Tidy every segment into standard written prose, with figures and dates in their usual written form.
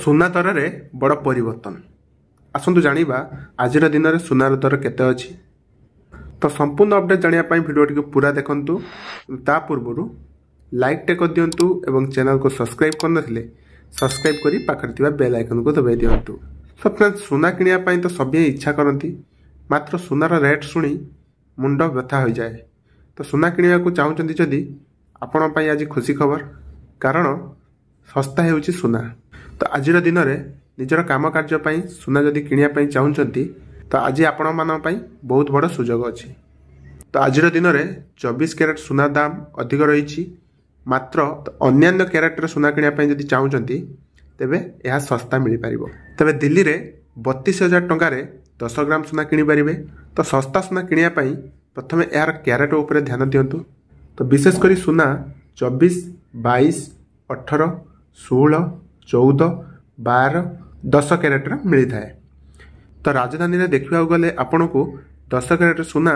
सुना दर में बड़ परिवर्तन आसतु जानिबा आज दिन में सुनार दर केते अछि। तो संपूर्ण अपडेट जानिया भिडियो टी पूरा देखंतु। ता पूर्व लाइक टे कर दियंतु एवं चैनल को सब्सक्राइब कर नथिले सब्सक्राइब करी पाखर थिबा बेल आइकन को दबाई दियंतु। तो फ्रेंड्स सुना किनिया पई तो सभी इच्छा करती, मात्र सुनार रेट शुणी मुंड व्यथा हो जाए। तो सुना किनिया को चाहूचंती जदि आपण पई आज खुशी खबर, कारण सस्ता हेउची सुना। तो आज दिन में निजर काम कार्य सुना जदि किनिया चाहूचंती तो आज आपण मान पई बहुत बड़ सुजोग अछि। तो आज दिन में 24 कैरेट सुना दाम अधिक रही, मात्र अन्य कैरेट सुना किनिया जदि चाहूचंती तेबे यह सस्ता मिल पारिबो। तबे दिल्ली रे 32,000 टंकार 10 ग्राम सुना किनि पारिबे। तो सस्ता सुना किनिया प्रथमे यार कैरेट उपरे ध्यान दियंतु। तो विशेषकर सुना 24, 22, 18, 16, 14, 12, 10 कैरेट मिली थाए। तो राजधानी में देखा गले आपन को 10 कैरेट सुना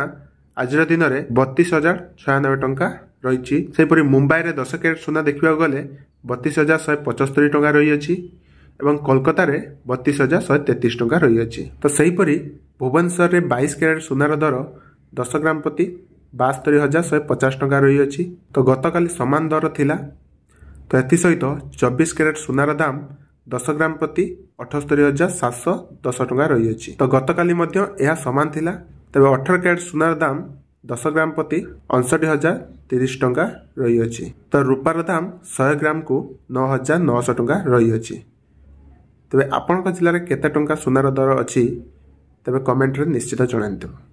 आज दिन में 32,096 टंका रही। सेपरी मुंबई में 10 कैरेट सुना देखा गले 32,175 टंका रही अछि एवं कोलकाता रे 32,133 टंका रही अछि। तो सेहीपरि भुवनेश्वर में 22 कैरेट सुनार दर 10 ग्राम प्रति 72,150 टंका रही अछि। तो गतकाली समान दर थिला। तो एथि सहित 24 कैरेट सुनार दाम 10 ग्राम प्रति 78,710 टंका रही अछि। तो गतकाली मध्य यह समान थिला। तबे 18 कैरेट सुनार दाम 10 ग्राम प्रति 59,030 टंका रही अछि। तो रूपार दाम 100 ग्राम को 9,900 टंका रही अछि। तबे आपनका जिल्ला रे केते टंका सुनार दर अछि तबे कमेंट रे निश्चित जणांतु।